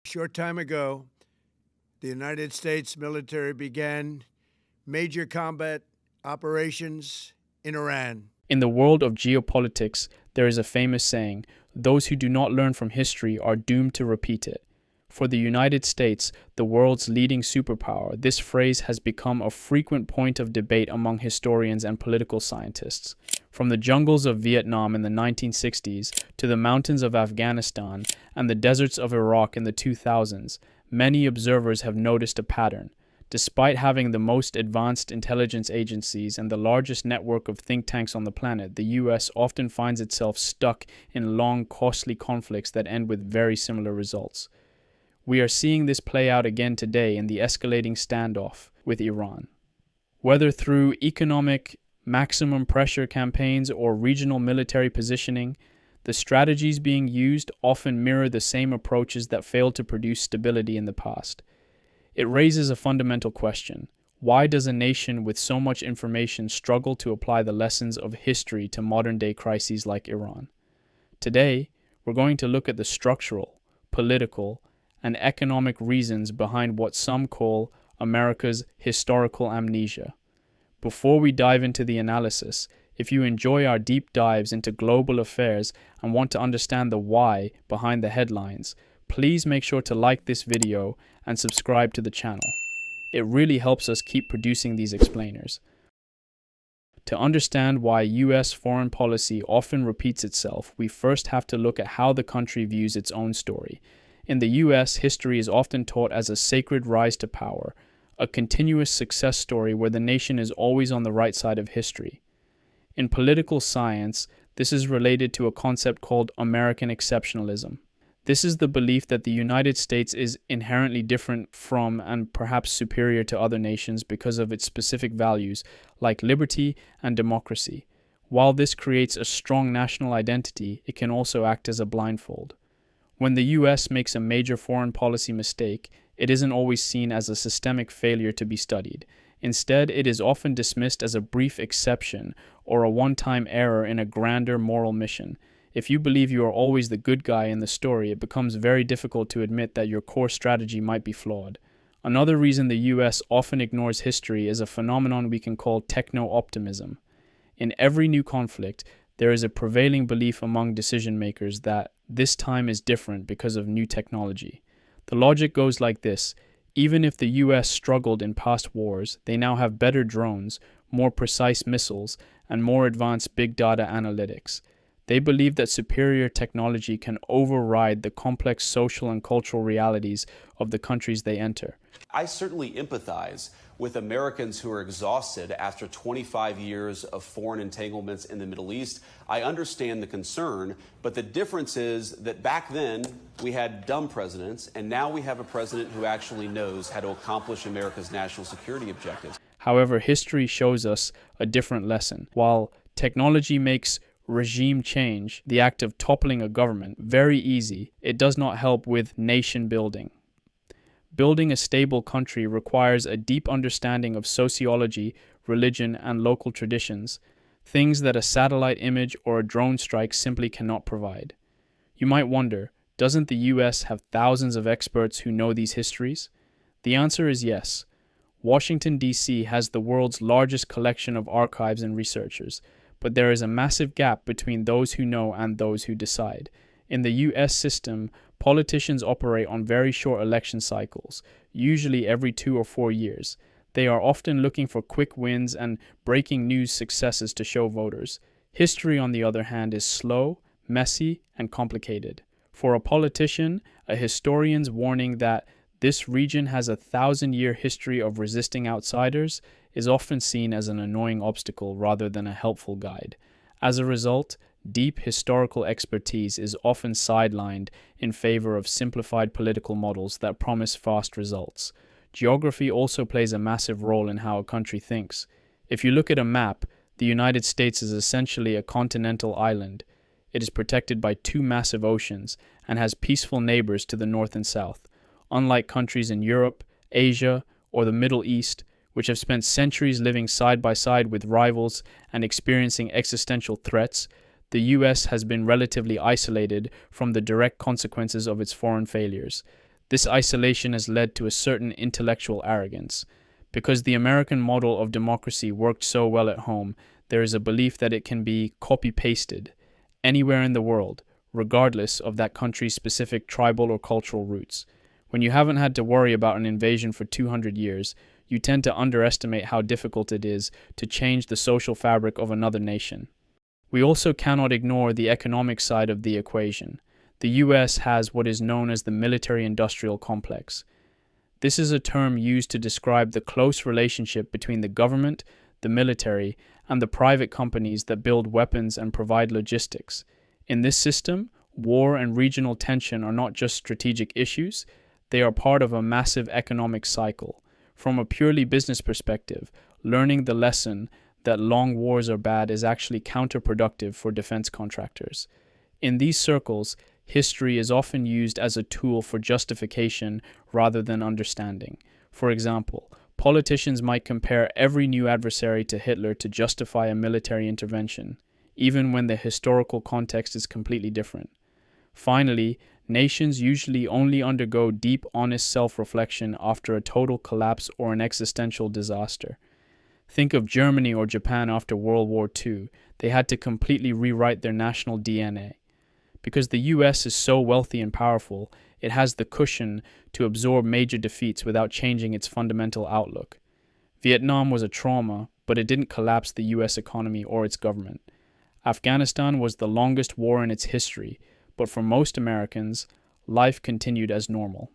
short time ago, the United States military began major combat operations in Iran. In the world of geopolitics, there is a famous saying, those who do not learn from history are doomed to repeat it. For the United States, the world's leading superpower, this phrase has become a frequent point of debate among historians and political scientists. From the jungles of Vietnam in the 1960s to the mountains of Afghanistan and the deserts of Iraq in the 2000s, many observers have noticed a pattern. Despite having the most advanced intelligence agencies and the largest network of think tanks on the planet, the US often finds itself stuck in long, costly conflicts that end with very similar results. We are seeing this play out again today in the escalating standoff with Iran. Whether through economic maximum pressure campaigns or regional military positioning, the strategies being used often mirror the same approaches that failed to produce stability in the past. It raises a fundamental question. Why does a nation with so much information struggle to apply the lessons of history to modern-day crises like Iran? Today, we're going to look at the structural, political, and economic reasons behind what some call America's historical amnesia. Before we dive into the analysis, if you enjoy our deep dives into global affairs and want to understand the why behind the headlines, please make sure to like this video and subscribe to the channel. It really helps us keep producing these explainers. To understand why US foreign policy often repeats itself, we first have to look at how the country views its own story. In the US, history is often taught as a sacred rise to power, a continuous success story where the nation is always on the right side of history. In political science, this is related to a concept called American Exceptionalism. This is the belief that the United States is inherently different from and perhaps superior to other nations because of its specific values like liberty and democracy. While this creates a strong national identity, it can also act as a blindfold. When the US makes a major foreign policy mistake, it isn't always seen as a systemic failure to be studied. Instead, it is often dismissed as a brief exception or a one-time error in a grander moral mission. If you believe you are always the good guy in the story, it becomes very difficult to admit that your core strategy might be flawed. Another reason the US often ignores history is a phenomenon we can call techno-optimism. In every new conflict, there is a prevailing belief among decision makers that this time is different because of new technology. The logic goes like this. Even if the US struggled in past wars, they now have better drones, more precise missiles, and more advanced big data analytics. They believe that superior technology can override the complex social and cultural realities of the countries they enter. I certainly empathize with Americans who are exhausted after 25 years of foreign entanglements in the Middle East. I understand the concern, but the difference is that back then we had dumb presidents, and now we have a president who actually knows how to accomplish America's national security objectives. However, history shows us a different lesson. While technology makes regime change, the act of toppling a government, very easy, it does not help with nation building. Building a stable country requires a deep understanding of sociology, religion, and local traditions, things that a satellite image or a drone strike simply cannot provide. You might wonder, doesn't the US have thousands of experts who know these histories? The answer is yes. Washington, D.C. has the world's largest collection of archives and researchers, but there is a massive gap between those who know and those who decide. In the US system, politicians operate on very short election cycles, usually every 2 or 4 years. They are often looking for quick wins and breaking news successes to show voters. History, on the other hand, is slow, messy, and complicated. For a politician, a historian's warning that this region has a 1,000-year history of resisting outsiders is often seen as an annoying obstacle rather than a helpful guide. As a result, deep historical expertise is often sidelined in favor of simplified political models that promise fast results. Geography also plays a massive role in how a country thinks. If you look at a map, the United States is essentially a continental island. It is protected by 2 massive oceans and has peaceful neighbors to the north and south. Unlike countries in Europe, Asia, or the Middle East, which have spent centuries living side by side with rivals and experiencing existential threats, the US has been relatively isolated from the direct consequences of its foreign failures. This isolation has led to a certain intellectual arrogance. Because the American model of democracy worked so well at home, there is a belief that it can be copy-pasted anywhere in the world, regardless of that country's specific tribal or cultural roots. When you haven't had to worry about an invasion for 200 years, you tend to underestimate how difficult it is to change the social fabric of another nation. We also cannot ignore the economic side of the equation. The US has what is known as the military-industrial complex. This is a term used to describe the close relationship between the government, the military, and the private companies that build weapons and provide logistics. In this system, war and regional tension are not just strategic issues, they are part of a massive economic cycle. From a purely business perspective, learning the lesson that long wars are bad is actually counterproductive for defense contractors. In these circles, history is often used as a tool for justification rather than understanding. For example, politicians might compare every new adversary to Hitler to justify a military intervention, even when the historical context is completely different. Finally, nations usually only undergo deep, honest self-reflection after a total collapse or an existential disaster. Think of Germany or Japan after World War II. They had to completely rewrite their national DNA. Because the US is so wealthy and powerful, it has the cushion to absorb major defeats without changing its fundamental outlook. Vietnam was a trauma, but it didn't collapse the US economy or its government. Afghanistan was the longest war in its history, but for most Americans, life continued as normal.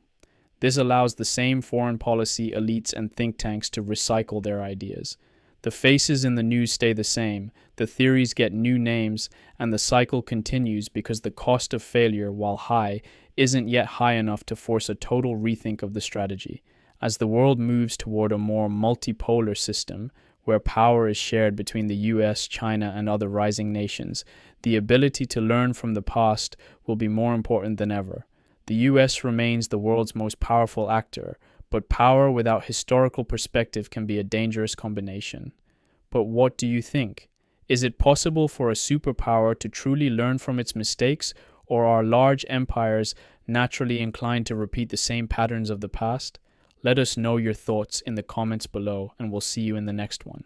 This allows the same foreign policy elites and think tanks to recycle their ideas. The faces in the news stay the same, the theories get new names, and the cycle continues because the cost of failure, while high, isn't yet high enough to force a total rethink of the strategy. As the world moves toward a more multipolar system, where power is shared between the US, China, and other rising nations, the ability to learn from the past will be more important than ever. The US remains the world's most powerful actor, but power without historical perspective can be a dangerous combination. But what do you think? Is it possible for a superpower to truly learn from its mistakes, or are large empires naturally inclined to repeat the same patterns of the past? Let us know your thoughts in the comments below, and we'll see you in the next one.